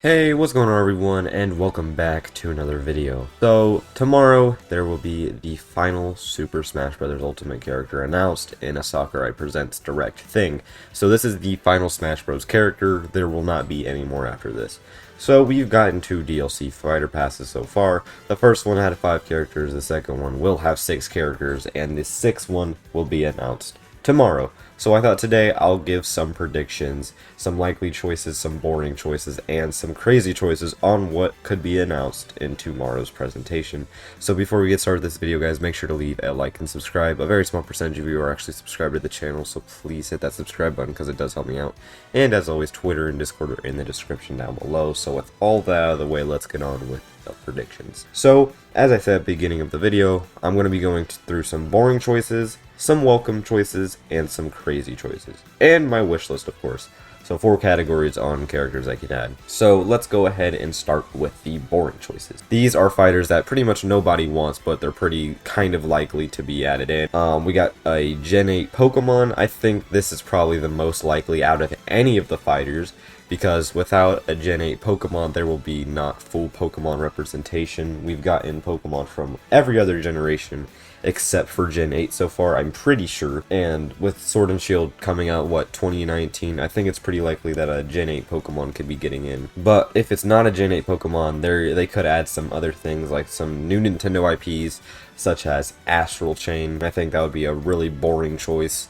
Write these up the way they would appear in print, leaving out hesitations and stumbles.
Hey, what's going on everyone, and welcome back to another video. So, tomorrow there will be the final Super Smash Bros. Ultimate character announced in a Sakurai Presents Direct thing. So this is the final Smash Bros. Character, there will not be any more after this. So we've gotten 2 DLC fighter passes so far. The first one had 5 characters, the second one will have 6 characters, and the 6th one will be announced tomorrow. So I thought today I'll give some predictions, some likely choices, some boring choices, and some crazy choices on what could be announced in tomorrow's presentation. So before we get started with this video, guys, make sure to leave a like and subscribe. A very small percentage of you are actually subscribed to the channel, so please hit that subscribe button because it does help me out. And as always, Twitter and Discord are in the description down below. So with all that out of the way, let's get on with the predictions. So, as I said at the beginning of the video, I'm going to be going through some boring choices, some welcome choices, and some crazy choices. And my wish list, of course. So 4 categories on characters I can add. So let's go ahead and start with the boring choices. These are fighters that pretty much nobody wants, but they're pretty kind of likely to be added in. We got a Gen 8 Pokemon. I think this is probably the most likely out of any of the fighters, because without a Gen 8 Pokemon, there will be not full Pokemon representation. We've gotten Pokemon from every other generation except for Gen 8 so far, I'm pretty sure. And with Sword and Shield coming out, 2019, I think it's pretty likely that a Gen 8 Pokemon could be getting in. But if it's not a Gen 8 Pokemon, they could add some other things, like some new Nintendo IPs, such as Astral Chain. I think that would be a really boring choice.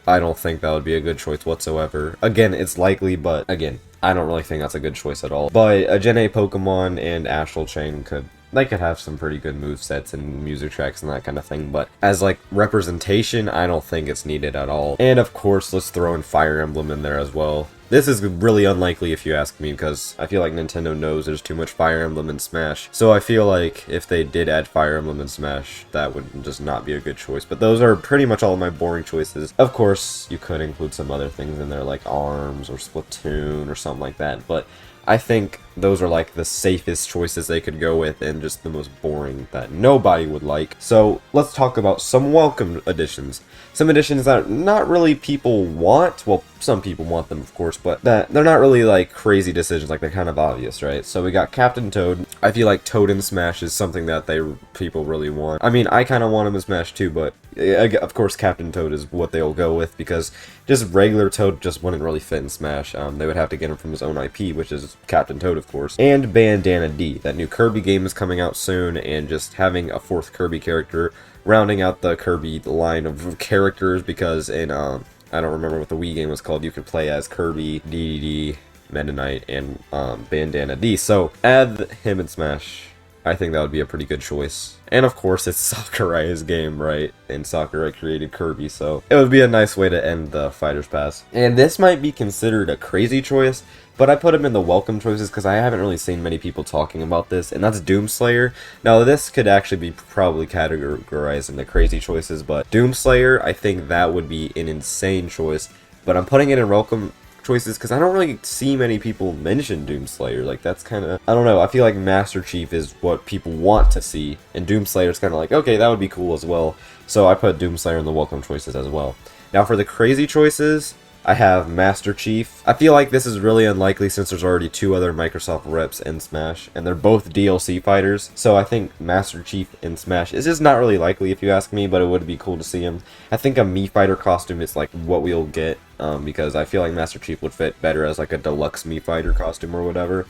I don't think that would be a good choice whatsoever. Again, it's likely, but again, I don't really think that's a good choice at all. But a Gen 8 Pokemon and Astral Chain could have some pretty good movesets and music tracks and that kind of thing, but as like representation, I don't think it's needed at all. And of course, let's throw in Fire Emblem in there as well. This is really unlikely if you ask me, because I feel like Nintendo knows there's too much Fire Emblem in Smash. So I feel like if they did add Fire Emblem in Smash, that would just not be a good choice. But those are pretty much all of my boring choices. Of course, you could include some other things in there like ARMS or Splatoon or something like that, but I think those are like the safest choices they could go with and just the most boring that nobody would like. So let's talk about some welcome additions. Some additions that not really people want. Well, some people want them, of course, but that they're not really like crazy decisions, like they're kind of obvious, right? So we got Captain Toad. I feel like Toad in Smash is something that people really want. I mean, I kind of want him in Smash too, but of course Captain Toad is what they'll go with, because just regular Toad just wouldn't really fit in Smash. They would have to get him from his own IP, which is Captain Toad, of course. And Bandana D. That new Kirby game is coming out soon, and just having a 4th Kirby character, rounding out the Kirby line of characters, because in, I don't remember what the Wii game was called, you could play as Kirby, DDD, Meta Knight, and Bandana D. So add him in Smash. I think that would be a pretty good choice. And of course, it's Sakurai's game, right? And Sakurai created Kirby, so it would be a nice way to end the Fighter's Pass. And this might be considered a crazy choice, but I put him in the welcome choices because I haven't really seen many people talking about this, and that's Doomslayer. Now, this could actually be probably categorized in the crazy choices, but Doomslayer, I think that would be an insane choice. But I'm putting it in welcome choices because I don't really see many people mention Doomslayer. Like, that's kind of, I don't know, I feel like Master Chief is what people want to see, and Doomslayer is kind of like, okay, that would be cool as well. So I put Doomslayer in the welcome choices as well. Now for the crazy choices, I have Master Chief. I feel like this is really unlikely since there's already 2 other Microsoft reps in Smash, and they're both DLC fighters, so I think Master Chief in Smash is just not really likely if you ask me, but it would be cool to see him. I think a Mii Fighter costume is like what we'll get, because I feel like Master Chief would fit better as like a deluxe Mii Fighter costume or whatever.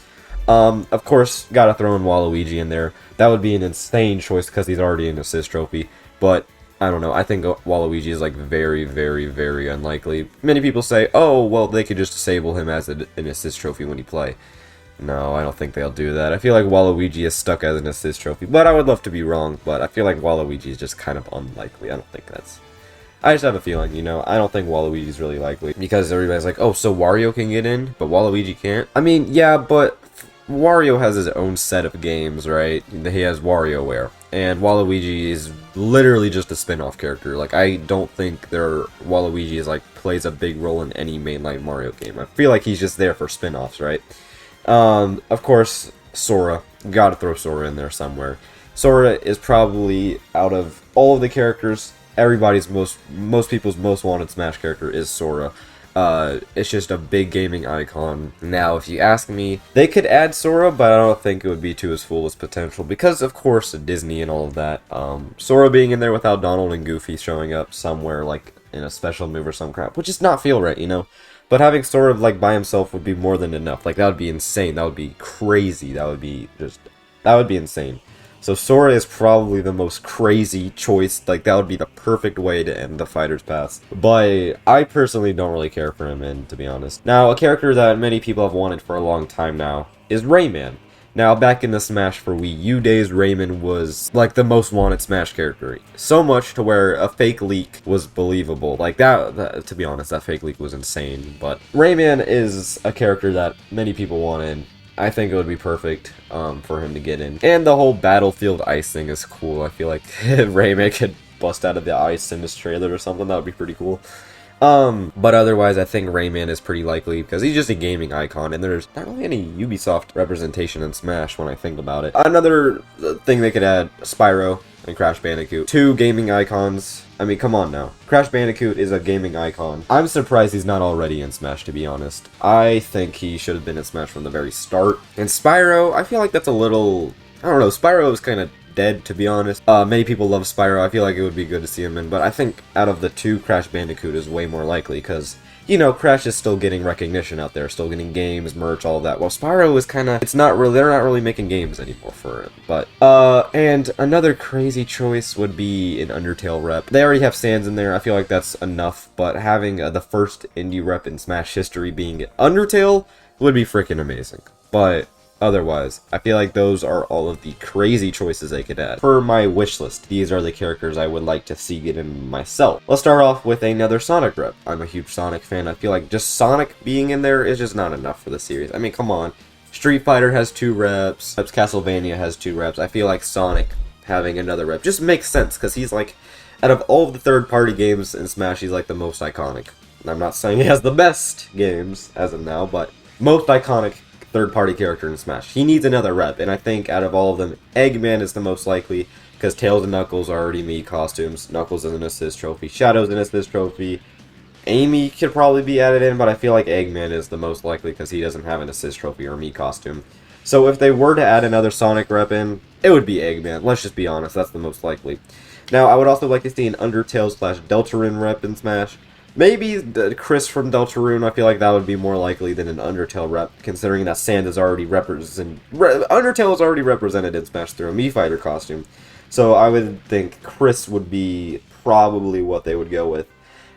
Of course, gotta throw in Waluigi in there. That would be an insane choice because he's already an assist trophy, but I don't know, I think Waluigi is like very, very, very unlikely. Many people say, oh, well, they could just disable him as an assist trophy when you play. No, I don't think they'll do that. I feel like Waluigi is stuck as an assist trophy, but I would love to be wrong, but I feel like Waluigi is just kind of unlikely. I don't think that's... I just have a feeling, you know, I don't think Waluigi is really likely, because everybody's like, oh, so Wario can get in, but Waluigi can't? I mean, yeah, but Wario has his own set of games, right? He has WarioWare, and Waluigi is literally just a spin-off character. Like, I don't think Waluigi is like plays a big role in any mainline Mario game. I feel like he's just there for spin-offs, right? Of course, Sora. Gotta throw Sora in there somewhere. Sora is probably, out of all of the characters, most people's most wanted Smash character is Sora. It's just a big gaming icon. Now, if you ask me, they could add Sora, but I don't think it would be to his fullest potential because, of course, Disney and all of that. Sora being in there without Donald and Goofy showing up somewhere, like, in a special move or some crap, which does not feel right, you know? But having Sora, like, by himself would be more than enough. Like, that would be insane. That would be crazy. That would be insane. So Sora is probably the most crazy choice. Like, that would be the perfect way to end the Fighter's Pass. But I personally don't really care for him, and to be honest. Now, a character that many people have wanted for a long time now is Rayman. Now, back in the Smash for Wii U days, Rayman was, like, the most wanted Smash character. So much to where a fake leak was believable. Like, that to be honest, that fake leak was insane. But Rayman is a character that many people wanted. I think it would be perfect for him to get in. And the whole Battlefield ice thing is cool. I feel like Rayman could bust out of the ice in this trailer or something. That would be pretty cool. But otherwise, I think Rayman is pretty likely because he's just a gaming icon, and there's not really any Ubisoft representation in Smash when I think about it. Another thing they could add, Spyro and Crash Bandicoot. Two gaming icons. I mean, come on now. Crash Bandicoot is a gaming icon. I'm surprised he's not already in Smash, to be honest. I think he should have been in Smash from the very start. And Spyro, I feel like that's a little... I don't know, Spyro is kind of dead, to be honest. Many people love Spyro. I feel like it would be good to see him in, but I think out of the two, Crash Bandicoot is way more likely, because, you know, Crash is still getting recognition out there, still getting games, merch, all of that. Well, Spyro is kind of, they're not really making games anymore for it, but, and another crazy choice would be an Undertale rep. They already have Sans in there, I feel like that's enough, but having the first indie rep in Smash history being Undertale would be freaking amazing. But otherwise, I feel like those are all of the crazy choices they could add. For my wish list, these are the characters I would like to see get in myself. Let's start off with another Sonic rep. I'm a huge Sonic fan. I feel like just Sonic being in there is just not enough for the series. I mean, come on. Street Fighter has 2 reps. Castlevania has 2 reps. I feel like Sonic having another rep just makes sense because he's like, out of all of the third-party games in Smash, he's like the most iconic. And I'm not saying he has the best games as of now, but most iconic third-party character in Smash. He needs another rep, and I think out of all of them, Eggman is the most likely, because Tails and Knuckles are already Mii costumes. Knuckles is an assist trophy. Shadow's an assist trophy. Amy could probably be added in, but I feel like Eggman is the most likely, because he doesn't have an assist trophy or Mii costume. So if they were to add another Sonic rep in, it would be Eggman. Let's just be honest, that's the most likely. Now, I would also like to see an Undertale / Deltarune rep in Smash. Maybe Chris from Deltarune, I feel like that would be more likely than an Undertale rep, considering that Sand is already Undertale is already represented in Smash through a Mii Fighter costume. So I would think Chris would be probably what they would go with.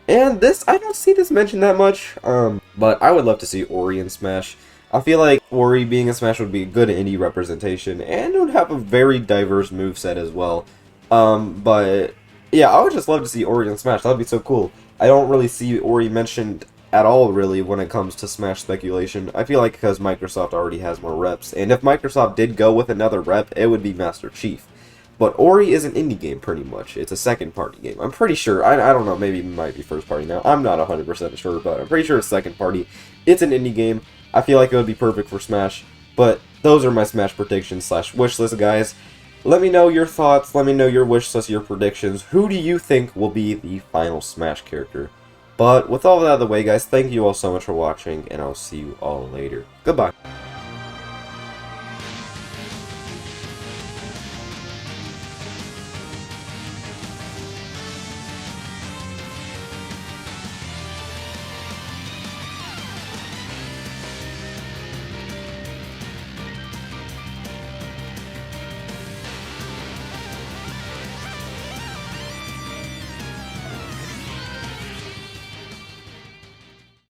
And this, I don't see this mentioned that much, but I would love to see Ori in Smash. I feel like Ori being in Smash would be a good indie representation, and it would have a very diverse moveset as well. But yeah, I would just love to see Ori in Smash. That would be so cool. I don't really see Ori mentioned at all, really, when it comes to Smash speculation. I feel like because Microsoft already has more reps, and if Microsoft did go with another rep, it would be Master Chief. But Ori is an indie game, pretty much. It's a second-party game. I'm pretty sure. I don't know, maybe it might be first-party now. I'm not 100% sure, but I'm pretty sure it's second-party. It's an indie game. I feel like it would be perfect for Smash, but those are my Smash predictions / wish list, guys. Let me know your thoughts, let me know your wish list, your predictions. Who do you think will be the final Smash character? But with all that out of the way, guys, thank you all so much for watching, and I'll see you all later. Goodbye.